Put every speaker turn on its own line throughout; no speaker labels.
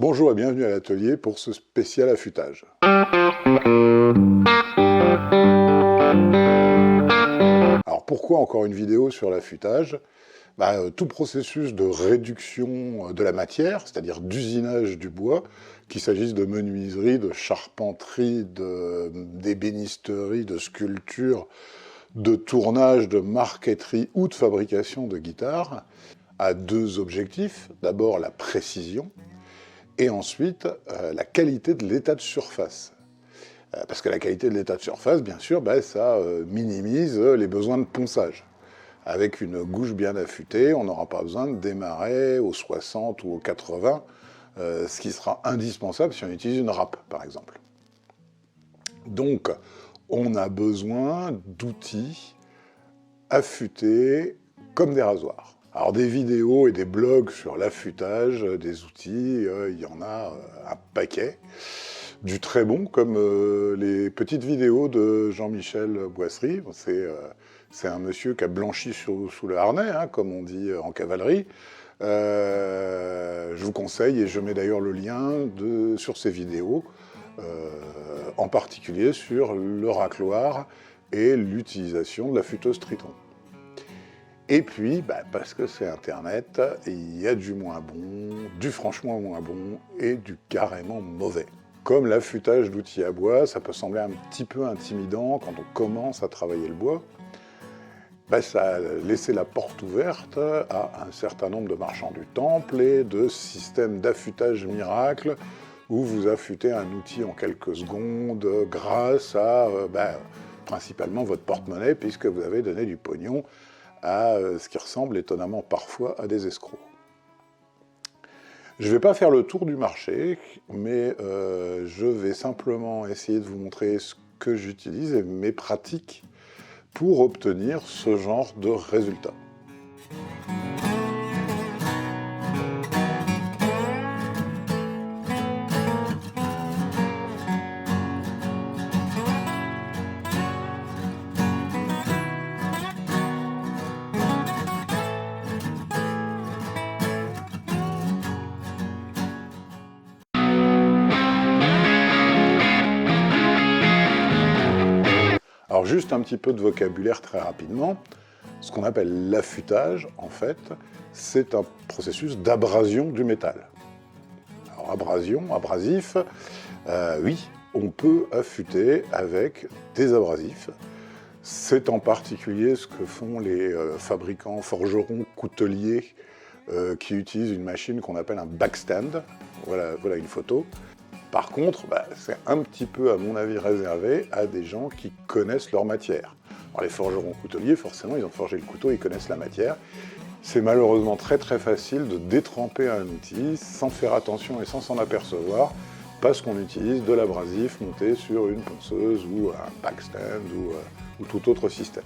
Bonjour et bienvenue à l'atelier pour ce spécial affûtage. Alors pourquoi encore une vidéo sur l'affûtage? Tout processus de réduction de la matière, c'est-à-dire d'usinage du bois, qu'il s'agisse de menuiserie, de charpenterie, d'ébénisterie, de sculpture, de tournage, de marqueterie ou de fabrication de guitares, a deux objectifs. D'abord la précision, et ensuite la qualité de l'état de surface. Parce que la qualité de l'état de surface, bien sûr, ça minimise les besoins de ponçage. Avec une gouge bien affûtée, on n'aura pas besoin de démarrer aux 60 ou aux 80, ce qui sera indispensable si on utilise une râpe, par exemple. Donc, on a besoin d'outils affûtés comme des rasoirs. Alors, des vidéos et des blogs sur l'affûtage des outils, il y en a un paquet. Du très bon, comme les petites vidéos de Jean-Michel Boisserie. C'est un monsieur qui a blanchi sous le harnais, hein, comme on dit en cavalerie. Je vous conseille, et je mets d'ailleurs le lien sur ces vidéos, en particulier sur le racloir et l'utilisation de la futeuse Triton. Et puis, parce que c'est Internet, il y a du moins bon, du franchement moins bon et du carrément mauvais. Comme l'affûtage d'outils à bois, ça peut sembler un petit peu intimidant quand on commence à travailler le bois. Ça a laissé la porte ouverte à un certain nombre de marchands du temple et de systèmes d'affûtage miracle où vous affûtez un outil en quelques secondes grâce à principalement votre porte-monnaie, puisque vous avez donné du pognon à ce qui ressemble étonnamment parfois à des escrocs. Je ne vais pas faire le tour du marché, mais je vais simplement essayer de vous montrer ce que j'utilise et mes pratiques pour obtenir ce genre de résultats. Alors juste un petit peu de vocabulaire très rapidement. Ce qu'on appelle l'affûtage, en fait, c'est un processus d'abrasion du métal. Alors abrasion, abrasif, oui, on peut affûter avec des abrasifs. C'est en particulier ce que font les fabricants, forgerons, couteliers, qui utilisent une machine qu'on appelle un backstand. Voilà une photo. Par contre, c'est un petit peu, à mon avis, réservé à des gens qui connaissent leur matière. Alors, les forgerons couteliers, forcément, ils ont forgé le couteau, ils connaissent la matière. C'est malheureusement très très facile de détremper un outil sans faire attention et sans s'en apercevoir, parce qu'on utilise de l'abrasif monté sur une ponceuse ou un backstand ou tout autre système.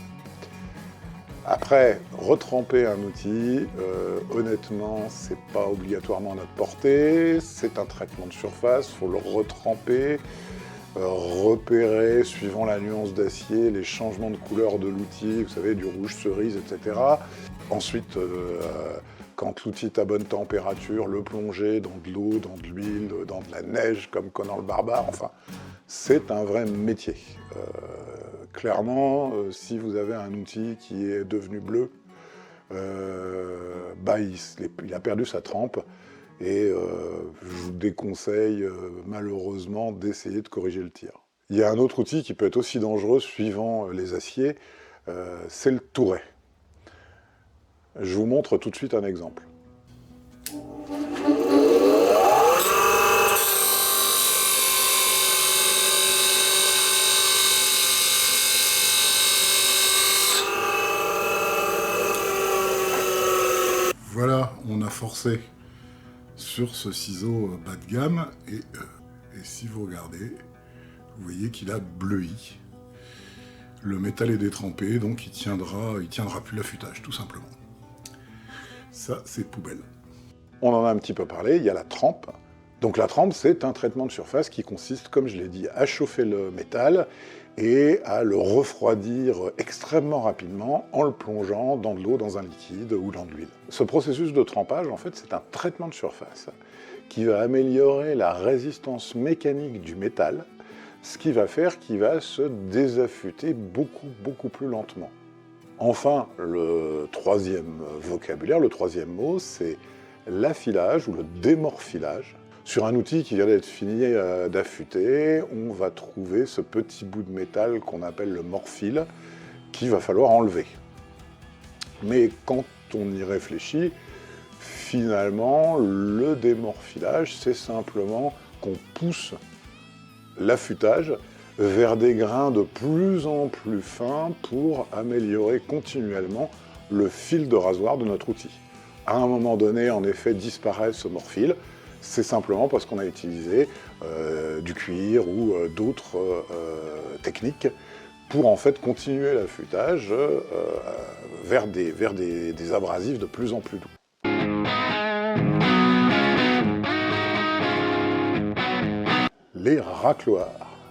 Après, retremper un outil, honnêtement, c'est pas obligatoirement à notre portée, c'est un traitement de surface, il faut le retremper, repérer, suivant la nuance d'acier, les changements de couleur de l'outil, vous savez, du rouge cerise, etc. Ensuite, quand l'outil est à bonne température, le plonger dans de l'eau, dans de l'huile, dans de la neige, comme Conan le Barbare, enfin, c'est un vrai métier. Clairement, si vous avez un outil qui est devenu bleu, il a perdu sa trempe et je vous déconseille malheureusement d'essayer de corriger le tir. Il y a un autre outil qui peut être aussi dangereux suivant les aciers, c'est le touret. Je vous montre tout de suite un exemple. Voilà, on a forcé sur ce ciseau bas de gamme et si vous regardez, vous voyez qu'il a bleui. Le métal est détrempé, donc il tiendra plus l'affûtage, tout simplement. Ça, c'est poubelle. On en a un petit peu parlé, il y a la trempe. Donc la trempe, c'est un traitement de surface qui consiste, comme je l'ai dit, à chauffer le métal et à le refroidir extrêmement rapidement en le plongeant dans de l'eau, dans un liquide ou dans de l'huile. Ce processus de trempage, en fait, c'est un traitement de surface qui va améliorer la résistance mécanique du métal, ce qui va faire qu'il va se désaffûter beaucoup plus lentement. Enfin, le troisième vocabulaire, le troisième mot, c'est l'affilage ou le démorphilage. Sur un outil qui vient d'être fini d'affûter, on va trouver ce petit bout de métal qu'on appelle le morphile, qu'il va falloir enlever. Mais quand on y réfléchit, finalement, le démorphilage, c'est simplement qu'on pousse l'affûtage vers des grains de plus en plus fins pour améliorer continuellement le fil de rasoir de notre outil. À un moment donné, en effet, disparaît ce morphile, c'est simplement parce qu'on a utilisé du cuir ou d'autres techniques pour en fait continuer l'affûtage vers des abrasifs de plus en plus doux. Les racloirs.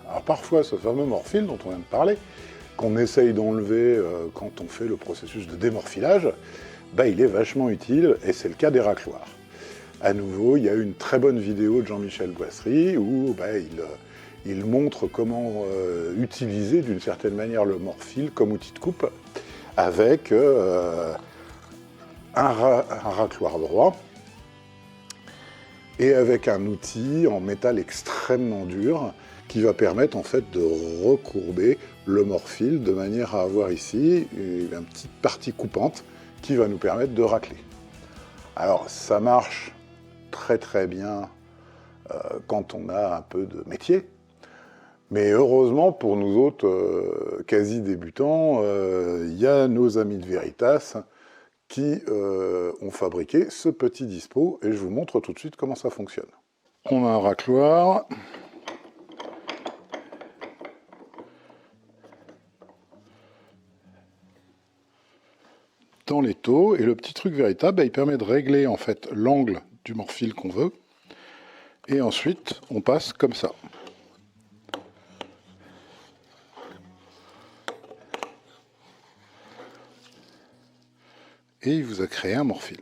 Alors parfois, ce fameux morphile dont on vient de parler, qu'on essaye d'enlever quand on fait le processus de démorphilage, il est vachement utile, et c'est le cas des racloirs. À nouveau, il y a une très bonne vidéo de Jean-Michel Goissery où il montre comment utiliser d'une certaine manière le morphile comme outil de coupe avec un racloir droit et avec un outil en métal extrêmement dur qui va permettre en fait de recourber le morphile de manière à avoir ici une petite partie coupante qui va nous permettre de racler. Alors ça marche très bien quand on a un peu de métier, mais heureusement pour nous autres quasi débutants, il y a nos amis de Veritas qui ont fabriqué ce petit dispo, et je vous montre tout de suite comment ça fonctionne. On a un racloir. Dans l'étau, et le petit truc Veritas, il permet de régler en fait l'angle du morphile qu'on veut, et ensuite on passe comme ça. Et il vous a créé un morphile.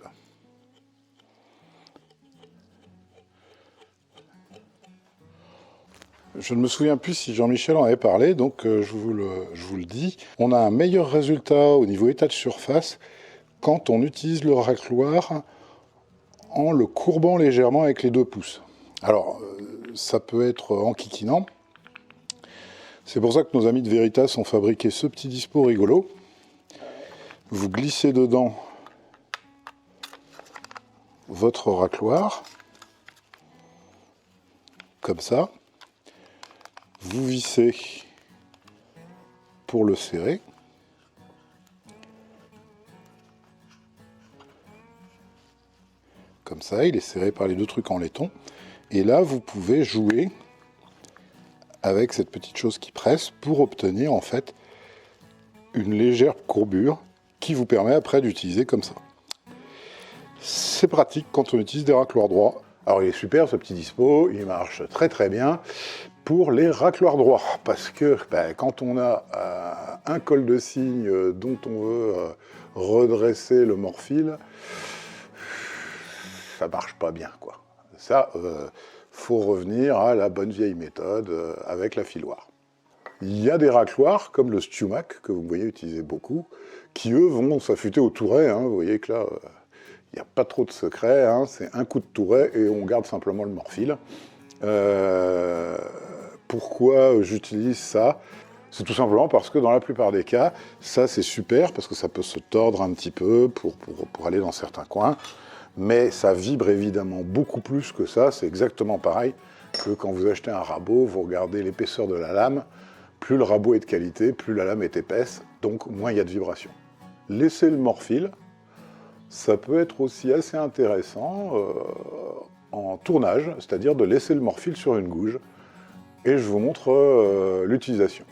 Je ne me souviens plus si Jean-Michel en avait parlé, donc je vous le dis. On a un meilleur résultat au niveau état de surface quand on utilise le racloir en le courbant légèrement avec les 2 pouces. Alors, ça peut être enquiquinant. C'est pour ça que nos amis de Veritas ont fabriqué ce petit dispo rigolo. Vous glissez dedans votre racloir, comme ça. Vous vissez pour le serrer. Comme ça, il est serré par les 2 trucs en laiton. Et là, vous pouvez jouer avec cette petite chose qui presse pour obtenir en fait une légère courbure qui vous permet après d'utiliser comme ça. C'est pratique quand on utilise des racloirs droits. Alors il est super ce petit dispo, il marche très bien pour les racloirs droits, parce que quand on a un col de cygne dont on veut redresser le morphile, ça marche pas bien, quoi. Ça, faut revenir à la bonne vieille méthode avec la filoire. Il y a des racloirs, comme le Stumac, que vous voyez utiliser beaucoup, qui eux vont s'affûter au touret, hein. Vous voyez que là, il n'y a pas trop de secret, hein. C'est un coup de touret et on garde simplement le morphile. Pourquoi j'utilise ça? C'est tout simplement parce que dans la plupart des cas, ça c'est super, parce que ça peut se tordre un petit peu pour aller dans certains coins, mais ça vibre évidemment beaucoup plus que ça. C'est exactement pareil que quand vous achetez un rabot, vous regardez l'épaisseur de la lame, plus le rabot est de qualité, plus la lame est épaisse, donc moins il y a de vibration. Laisser le morphile, ça peut être aussi assez intéressant en tournage, c'est-à-dire de laisser le morphile sur une gouge, et je vous montre l'utilisation.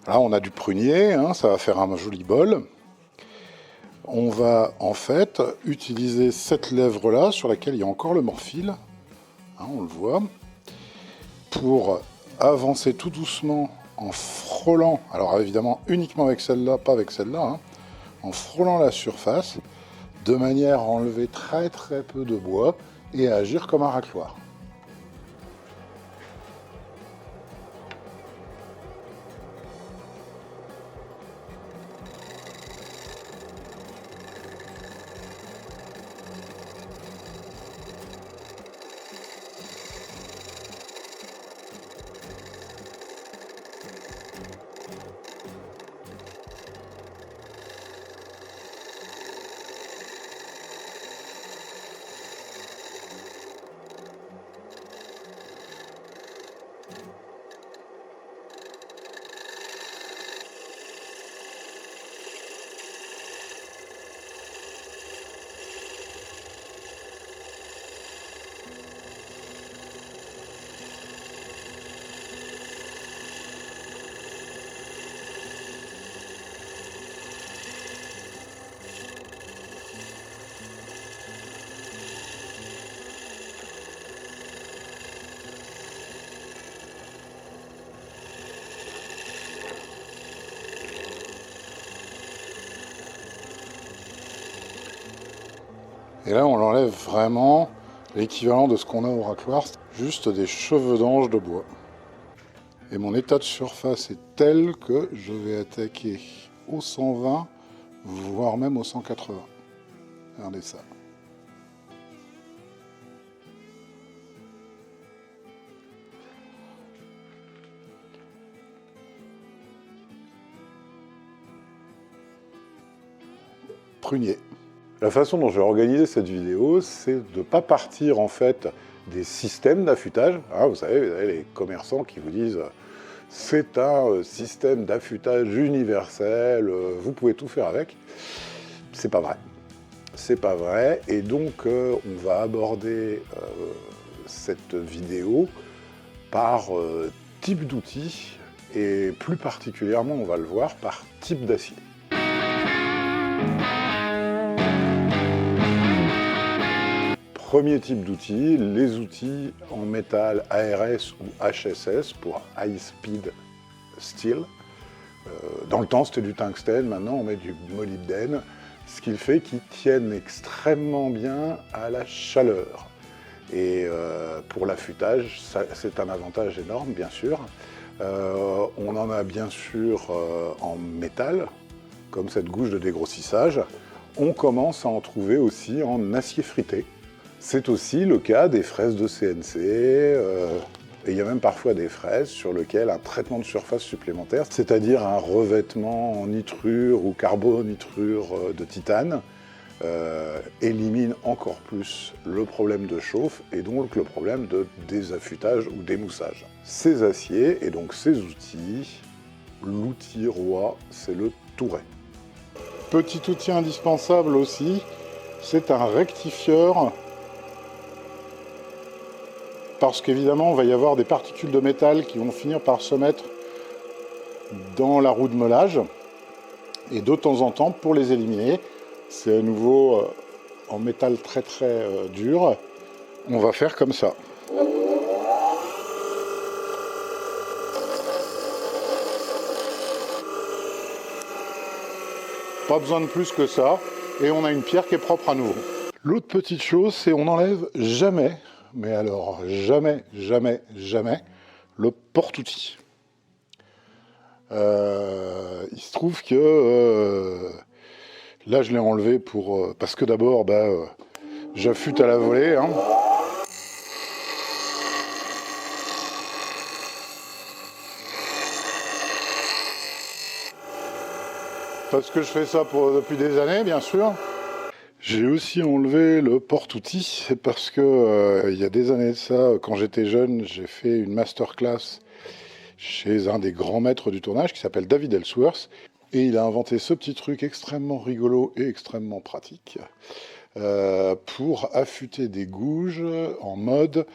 Là, on a du prunier, hein, ça va faire un joli bol. On va en fait utiliser cette lèvre-là sur laquelle il y a encore le morphile, hein, on le voit. pour avancer tout doucement en frôlant, alors évidemment uniquement avec celle-là, pas avec celle-là, hein, en frôlant la surface, de manière à enlever très peu de bois et à agir comme un racloir. Et là, on enlève vraiment l'équivalent de ce qu'on a au racloir, juste des cheveux d'ange de bois. Et mon état de surface est tel que je vais attaquer au 120, voire même au 180. Regardez ça. Prunier. La façon dont je vais organiser cette vidéo, c'est de ne pas partir en fait des systèmes d'affûtage. Hein, vous savez, vous avez les commerçants qui vous disent c'est un système d'affûtage universel, vous pouvez tout faire avec. C'est pas vrai. C'est pas vrai. Et donc, on va aborder cette vidéo par type d'outil et plus particulièrement, on va le voir, par type d'acier. Premier type d'outils, les outils en métal ARS ou HSS pour High Speed Steel. Dans le temps, c'était du tungstène, maintenant on met du molybdène, ce qui fait qu'ils tiennent extrêmement bien à la chaleur. Et pour l'affûtage, c'est un avantage énorme, bien sûr. On en a bien sûr en métal, comme cette gouge de dégrossissage. On commence à en trouver aussi en acier frité. C'est aussi le cas des fraises de CNC, et il y a même parfois des fraises sur lesquelles un traitement de surface supplémentaire, c'est-à-dire un revêtement en nitrure ou carbonitrure de titane, élimine encore plus le problème de chauffe et donc le problème de désaffûtage ou d'émoussage. Ces aciers et donc ces outils, l'outil roi, c'est le touret. Petit outil indispensable aussi, c'est un rectifieur. Parce qu'évidemment, il va y avoir des particules de métal qui vont finir par se mettre dans la roue de meulage. Et de temps en temps, pour les éliminer, c'est à nouveau en métal très dur, on va faire comme ça. Pas besoin de plus que ça, et on a une pierre qui est propre à nouveau. L'autre petite chose, c'est on n'enlève jamais, mais alors jamais, le porte-outil. Il se trouve que là je l'ai enlevé parce que d'abord j'affûte à la volée. Hein. Parce que je fais ça depuis des années, bien sûr. J'ai aussi enlevé le porte-outil parce que il y a des années de ça, quand j'étais jeune, j'ai fait une masterclass chez un des grands maîtres du tournage qui s'appelle David Ellsworth. Et il a inventé ce petit truc extrêmement rigolo et extrêmement pratique pour affûter des gouges en mode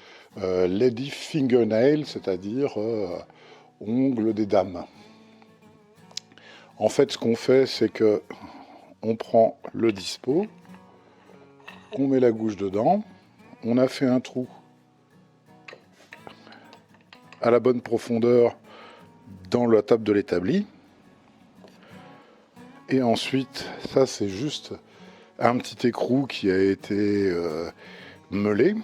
lady fingernail, c'est-à-dire ongles des dames. En fait, ce qu'on fait, c'est que on prend le dispo, on met la gouge dedans, on a fait un trou à la bonne profondeur dans la table de l'établi. Et ensuite, ça c'est juste un petit écrou qui a été meulé,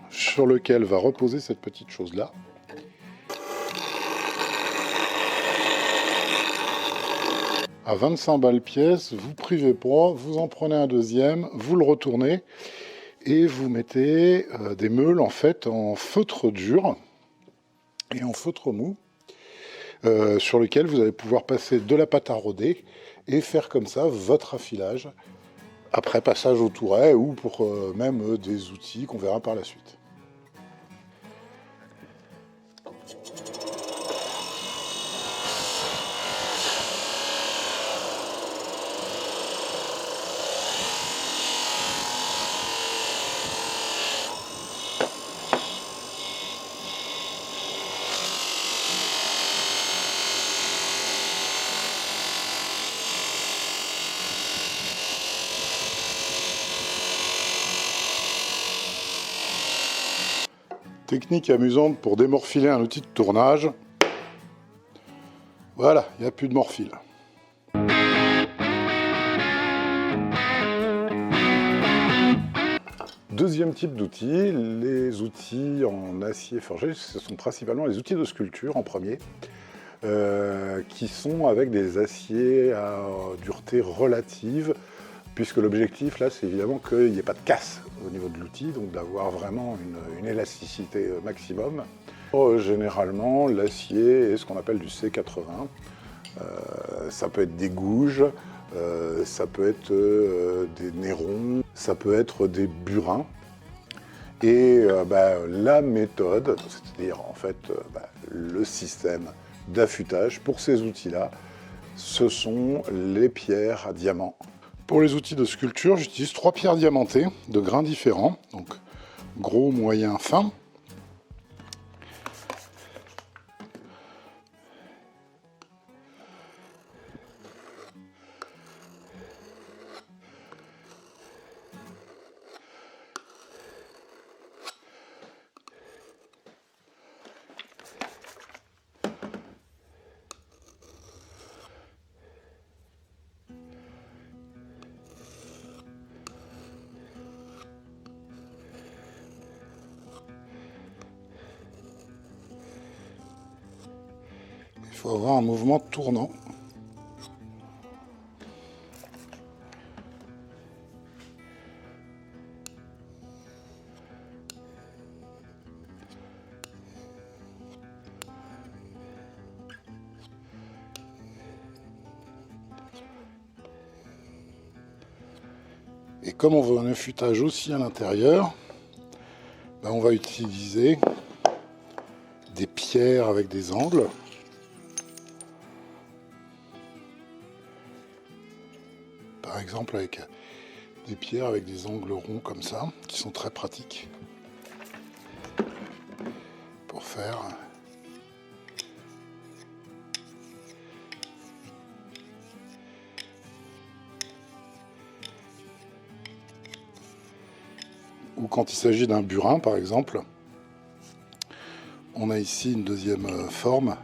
sur lequel va reposer cette petite chose-là. À 25 balles pièce, vous privez pas, vous en prenez un deuxième, vous le retournez et vous mettez des meules en fait en feutre dur et en feutre mou, sur lequel vous allez pouvoir passer de la pâte à rôder et faire comme ça votre affilage après passage au touret ou pour même des outils qu'on verra par la suite. Technique amusante pour démorphiler un outil de tournage. Voilà, il n'y a plus de morphile. Deuxième type d'outils, les outils en acier forgé, ce sont principalement les outils de sculpture en premier, qui sont avec des aciers à dureté relative, puisque l'objectif là c'est évidemment qu'il n'y ait pas de casse au niveau de l'outil, donc d'avoir vraiment une élasticité maximum. Généralement l'acier est ce qu'on appelle du C80, ça peut être des gouges, ça peut être des nérons, ça peut être des burins. Et la méthode, c'est-à-dire en fait le système d'affûtage pour ces outils-là, ce sont les pierres à diamant. Pour les outils de sculpture, j'utilise 3 pierres diamantées de grains différents, donc gros, moyen, fin. Il faut avoir un mouvement tournant. Et comme on veut un affûtage aussi à l'intérieur, on va utiliser des pierres avec des angles. Par exemple avec des pierres avec des angles ronds comme ça, qui sont très pratiques pour faire ou quand il s'agit d'un burin par exemple, on a ici une deuxième forme.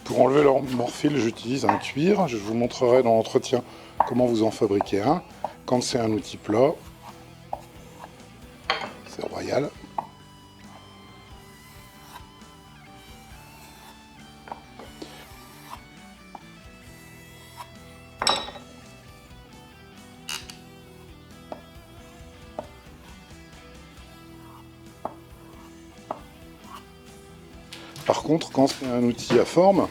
Pour enlever leur morphile, j'utilise un cuir. Je vous montrerai dans l'entretien comment vous en fabriquer un. Quand c'est un outil plat, c'est royal. Par contre, quand c'est un outil à forme,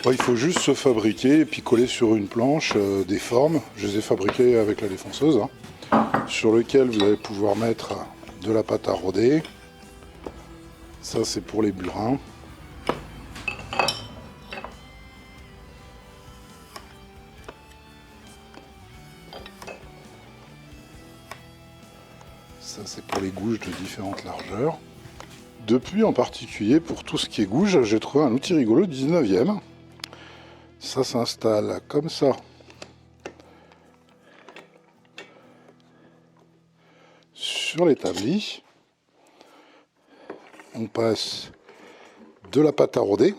il faut juste se fabriquer et puis coller sur une planche des formes. Je les ai fabriquées avec la défonceuse, sur lequel vous allez pouvoir mettre de la pâte à rôder. Ça, c'est pour les burins. Ça, c'est pour les gouges de différentes largeurs. Depuis en particulier, pour tout ce qui est gouge, j'ai trouvé un outil rigolo du 19e. Ça s'installe comme ça sur l'établi. On passe de la pâte à rôder.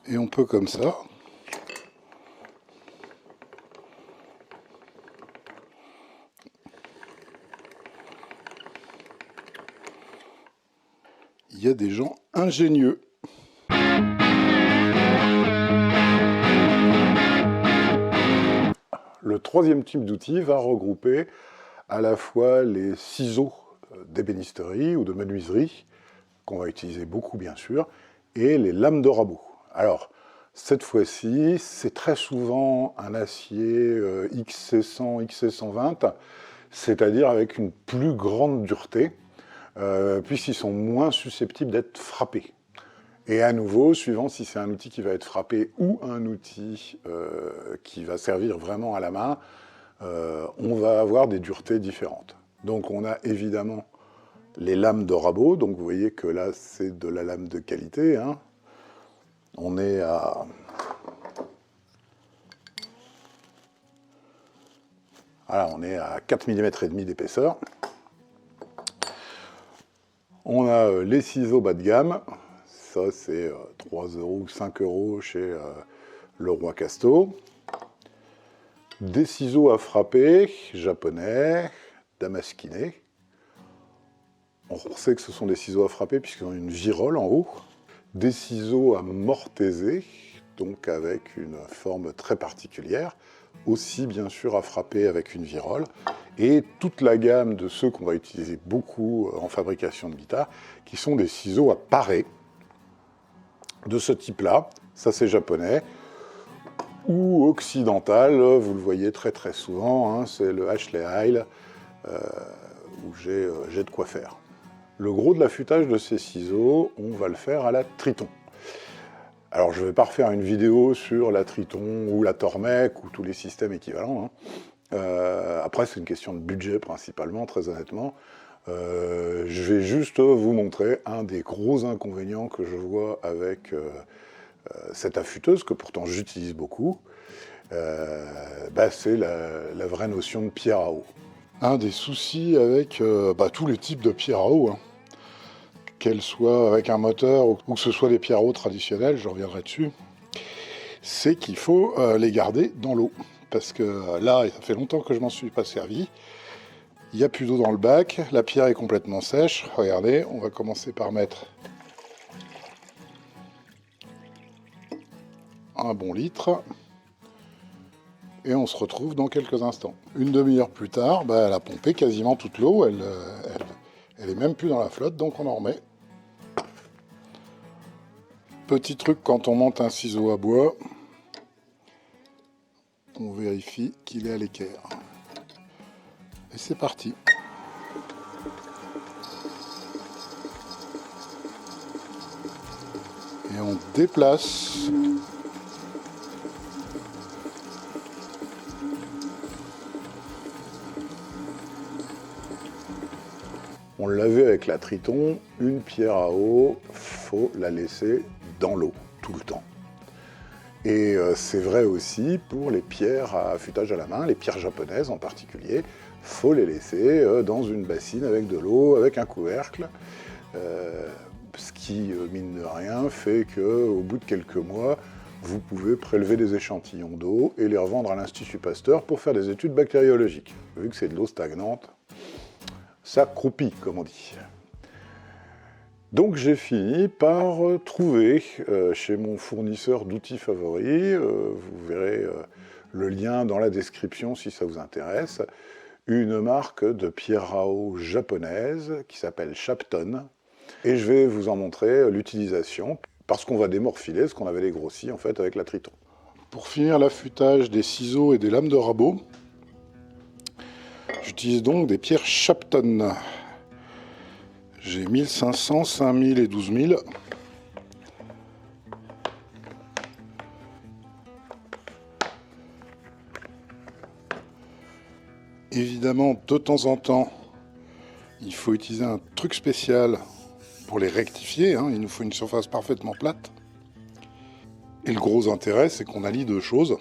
Et on peut comme ça il y a des gens ingénieux. Le troisième type d'outil va regrouper à la fois les ciseaux d'ébénisterie ou de menuiserie, qu'on va utiliser beaucoup bien sûr, et les lames de rabot. Alors, cette fois-ci, c'est très souvent un acier XC100, XC120, c'est-à-dire avec une plus grande dureté, puisqu'ils sont moins susceptibles d'être frappés. Et à nouveau, suivant si c'est un outil qui va être frappé ou un outil qui va servir vraiment à la main, on va avoir des duretés différentes. Donc on a évidemment les lames de rabot, donc vous voyez que là c'est de la lame de qualité, hein. On est à... Voilà, on est à 4 mm et demi d'épaisseur. On a les ciseaux bas de gamme. Ça, c'est 3 € ou 5 € chez Leroy Casto. Des ciseaux à frapper, japonais, damasquinés. On sait que ce sont des ciseaux à frapper puisqu'ils ont une virole en haut. Des ciseaux à mortaiser, donc avec une forme très particulière. Aussi, bien sûr, à frapper avec une virole. Et toute la gamme de ceux qu'on va utiliser beaucoup en fabrication de guitare, qui sont des ciseaux à parer. De ce type-là, ça c'est japonais, ou occidental, vous le voyez très très souvent, hein, c'est le Ashley Heil, où j'ai de quoi faire. Le gros de l'affûtage de ces ciseaux, on va le faire à la Triton. Alors je ne vais pas refaire une vidéo sur la Triton ou la Tormec ou tous les systèmes équivalents, hein. Après c'est une question de budget principalement, très honnêtement. Je vais juste vous montrer un des gros inconvénients que je vois avec cette affûteuse, que pourtant j'utilise beaucoup, c'est la vraie notion de pierre à eau. Un des soucis avec tous les types de pierres à eau, hein, qu'elles soient avec un moteur ou que ce soit des pierres à eau traditionnelles, je reviendrai dessus, c'est qu'il faut les garder dans l'eau. Parce que là, ça fait longtemps que je m'en suis pas servi. Il n'y a plus d'eau dans le bac, la pierre est complètement sèche. Regardez, on va commencer par mettre un bon litre. Et on se retrouve dans quelques instants. Une demi-heure plus tard, elle a pompé quasiment toute l'eau. Elle est même plus dans la flotte, donc on en remet. Petit truc quand on monte un ciseau à bois, on vérifie qu'il est à l'équerre. Et c'est parti. Et on déplace. On l'a vu avec la Triton, une pierre à eau, faut la laisser dans l'eau tout le temps. Et c'est vrai aussi pour les pierres à affûtage à la main, les pierres japonaises en particulier. Faut les laisser dans une bassine avec de l'eau, avec un couvercle, ce qui, mine de rien, fait qu'au bout de quelques mois, vous pouvez prélever des échantillons d'eau et les revendre à l'Institut Pasteur pour faire des études bactériologiques. Vu que c'est de l'eau stagnante, ça croupit, comme on dit. Donc j'ai fini par trouver chez mon fournisseur d'outils favori, vous verrez le lien dans la description si ça vous intéresse, une marque de pierre à eau japonaise qui s'appelle Shapton. Et je vais vous en montrer l'utilisation, parce qu'on va démorphiler ce qu'on avait dégrossi en fait avec la Triton. Pour finir l'affûtage des ciseaux et des lames de rabot, j'utilise donc des pierres Shapton. J'ai 1500, 5000 et 12000. Évidemment, de temps en temps, il faut utiliser un truc spécial pour les rectifier, hein. Il nous faut une surface parfaitement plate. Et le gros intérêt, c'est qu'on allie deux choses.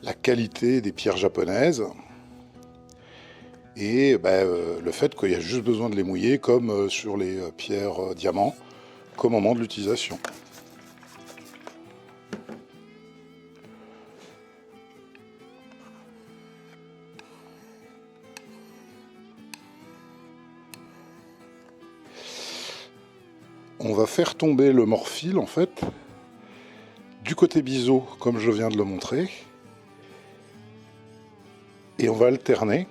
La qualité des pierres japonaises et le fait qu'il y a juste besoin de les mouiller comme sur les pierres diamants qu'au moment de l'utilisation. On va faire tomber le morphile en fait du côté biseau comme je viens de le montrer et on va alterner.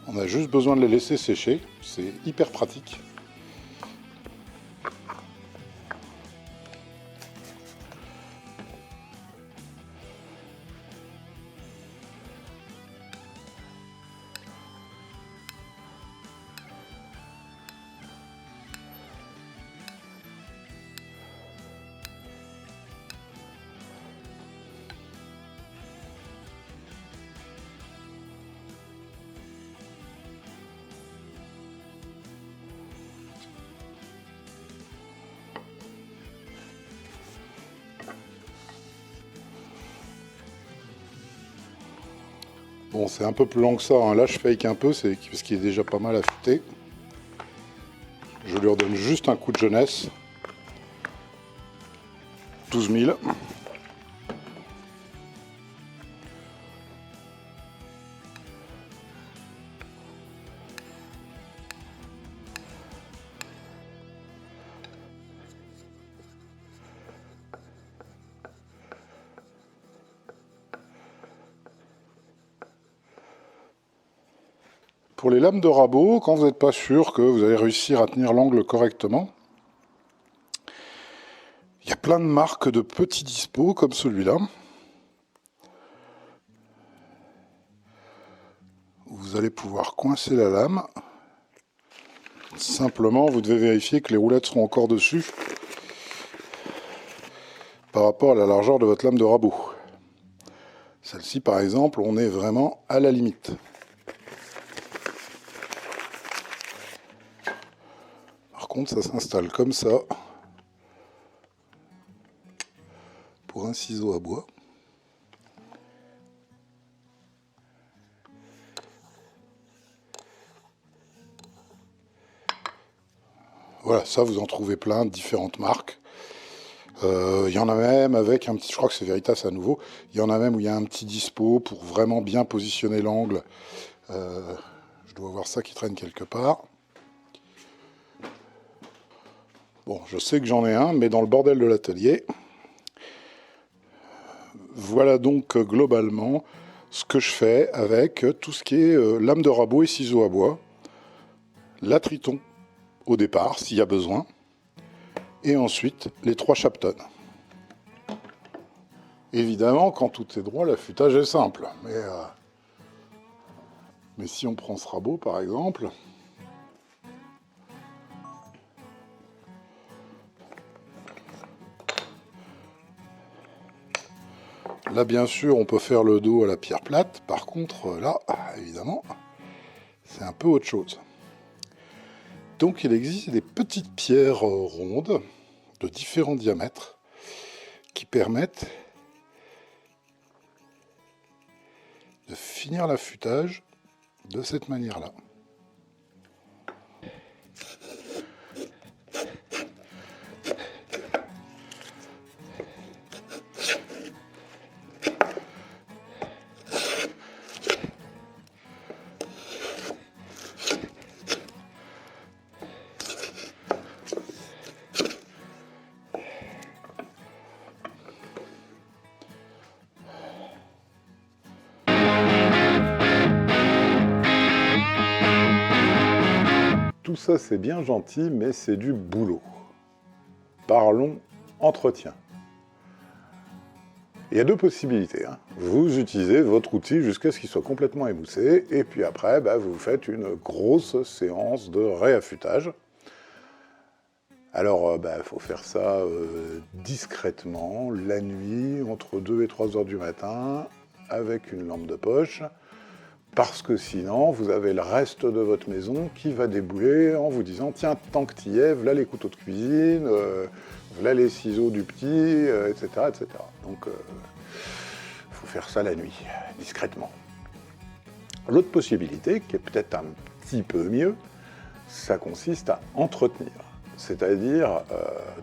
On a juste besoin de les laisser sécher, c'est hyper pratique. Bon, c'est un peu plus long que ça, hein. Là je fake un peu, c'est parce qu'il est déjà pas mal affûté. Je lui redonne juste un coup de jeunesse. 12 000. Pour les lames de rabot, quand vous n'êtes pas sûr que vous allez réussir à tenir l'angle correctement, il y a plein de marques de petits dispos comme celui-là. Vous allez pouvoir coincer la lame. Simplement, vous devez vérifier que les roulettes seront encore dessus par rapport à la largeur de votre lame de rabot. Celle-ci, par exemple, on est vraiment à la limite. Par contre, ça s'installe comme ça pour un ciseau à bois. Voilà, ça vous en trouvez plein de différentes marques. Il y en a même avec un petit, je crois que c'est Veritas à nouveau, il y en a même où il y a un petit dispo pour vraiment bien positionner l'angle. Je dois avoir ça qui traîne quelque part. Bon, je sais que j'en ai un, mais dans le bordel de l'atelier. Voilà donc globalement ce que je fais avec tout ce qui est lame de rabot et ciseaux à bois. La Triton au départ, s'il y a besoin. Et ensuite, les 3 Shapton. Évidemment, quand tout est droit, l'affûtage est simple. Mais si on prend ce rabot, par exemple, là, bien sûr, on peut faire le dos à la pierre plate. Par contre, là, évidemment, c'est un peu autre chose. Donc, il existe des petites pierres rondes de différents diamètres qui permettent de finir l'affûtage de cette manière-là. Tout ça, c'est bien gentil, mais c'est du boulot. Parlons entretien. Il y a deux possibilités, hein. Vous utilisez votre outil jusqu'à ce qu'il soit complètement émoussé, et puis après, vous faites une grosse séance de réaffûtage. Alors, faut faire ça discrètement, la nuit, entre 2 et 3 heures du matin, avec une lampe de poche, parce que sinon, vous avez le reste de votre maison qui va débouler en vous disant « Tiens, tant que t'y es, voilà les couteaux de cuisine, voilà les ciseaux du petit, etc. etc. » Donc, il faut faire ça la nuit, discrètement. L'autre possibilité, qui est peut-être un petit peu mieux, ça consiste à entretenir. C'est-à-dire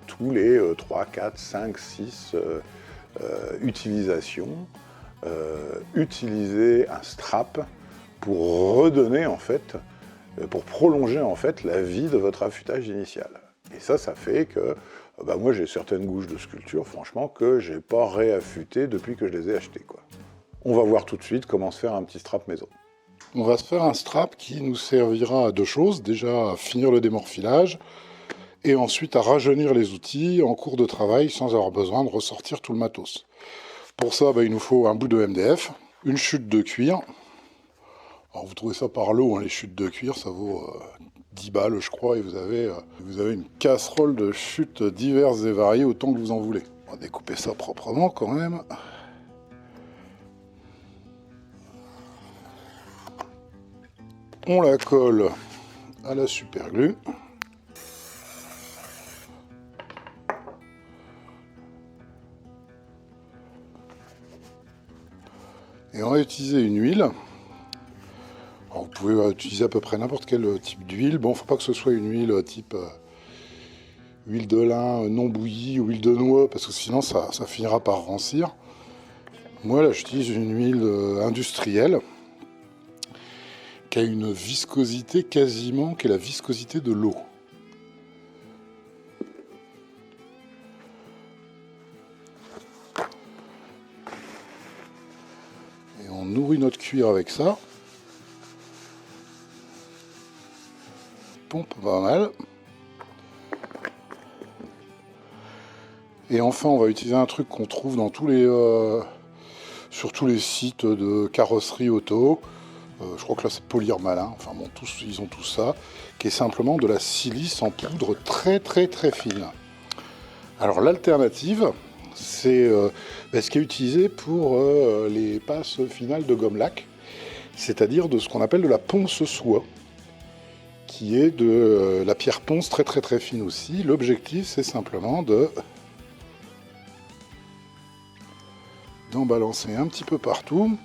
tous les 3, 4, 5, 6 utilisations, utiliser un strap pour redonner en fait, pour prolonger en fait la vie de votre affûtage initial. Et ça fait que moi j'ai certaines gouges de sculpture, franchement, que j'ai pas réaffûtées depuis que je les ai achetées, quoi. On va voir tout de suite comment se faire un petit strap maison. On va se faire un strap qui nous servira à deux choses. Déjà à finir le démorphilage, et ensuite à rajeunir les outils en cours de travail sans avoir besoin de ressortir tout le matos. Pour ça, il nous faut un bout de MDF, une chute de cuir. Alors vous trouvez ça par lot, hein, les chutes de cuir, ça vaut 10 balles je crois, et vous avez une casserole de chutes diverses et variées autant que vous en voulez. On va découper ça proprement quand même. On la colle à la superglue. Et on va utiliser une huile. Alors vous pouvez utiliser à peu près n'importe quel type d'huile. Bon, il ne faut pas que ce soit une huile type huile de lin non bouillie ou huile de noix, parce que sinon ça finira par rancir. Moi là, j'utilise une huile industrielle qui a une viscosité quasiment, qui est la viscosité de l'eau. Et on nourrit notre cuir avec ça. Pompe pas mal. Et enfin, on va utiliser un truc qu'on trouve dans sur tous les sites de carrosserie auto. Je crois que là c'est Polir Malin, enfin bon, ils ont tout ça, qui est simplement de la silice en poudre très très très fine. Alors l'alternative, c'est ce qui est utilisé pour les passes finales de gomme lac, c'est-à-dire de ce qu'on appelle de la ponce soie, qui est de la pierre ponce très très très fine aussi. L'objectif, c'est simplement d'en balancer un petit peu partout.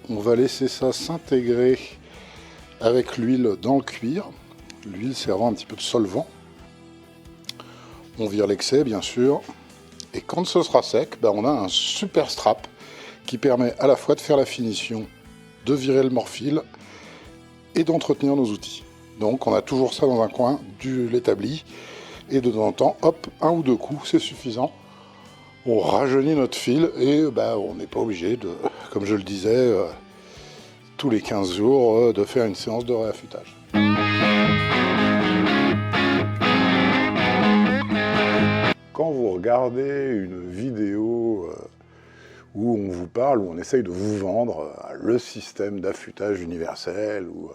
On va laisser ça s'intégrer avec l'huile dans le cuir, l'huile servant un petit peu de solvant. On vire l'excès bien sûr, et quand ce sera sec, on a un super strap qui permet à la fois de faire la finition, de virer le morphile et d'entretenir nos outils. Donc on a toujours ça dans un coin de l'établi, et de temps en temps, hop, un ou deux coups, c'est suffisant. On rajeunit notre fil et on n'est pas obligé de, comme je le disais, tous les 15 jours, de faire une séance de réaffûtage. Quand vous regardez une vidéo où on vous parle, où on essaye de vous vendre le système d'affûtage universel ou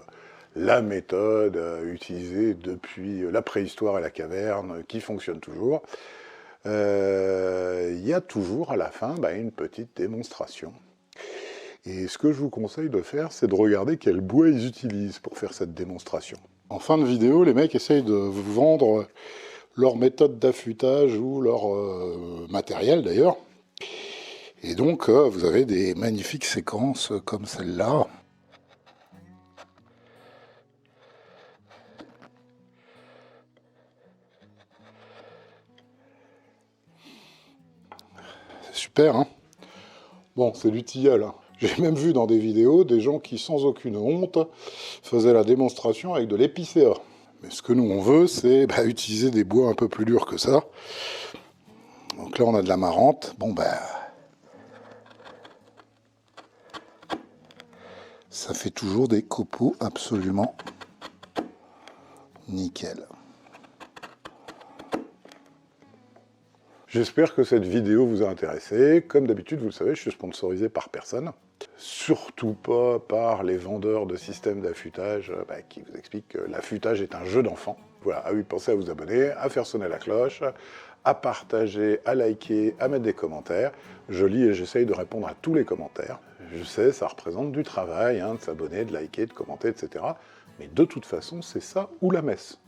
la méthode utilisée depuis la préhistoire et la caverne, qui fonctionne toujours, il y a toujours à la fin une petite démonstration. Et ce que je vous conseille de faire, c'est de regarder quel bois ils utilisent pour faire cette démonstration. En fin de vidéo, les mecs essayent de vous vendre leur méthode d'affûtage ou leur matériel d'ailleurs. Et donc, vous avez des magnifiques séquences comme celle-là. C'est super, hein? Bon, c'est du tilleul, hein. J'ai même vu dans des vidéos des gens qui, sans aucune honte, faisaient la démonstration avec de l'épicéa. Mais ce que nous, on veut, c'est utiliser des bois un peu plus durs que ça. Donc là, on a de la marante. Bon, ça fait toujours des copeaux absolument Nickel. J'espère que cette vidéo vous a intéressé. Comme d'habitude, vous le savez, je suis sponsorisé par personne. Surtout pas par les vendeurs de systèmes d'affûtage qui vous expliquent que l'affûtage est un jeu d'enfant. Voilà, ah oui, pensez à vous abonner, à faire sonner la cloche, à partager, à liker, à mettre des commentaires. Je lis et j'essaye de répondre à tous les commentaires. Je sais, ça représente du travail, de s'abonner, de liker, de commenter, etc. Mais de toute façon, c'est ça ou la messe.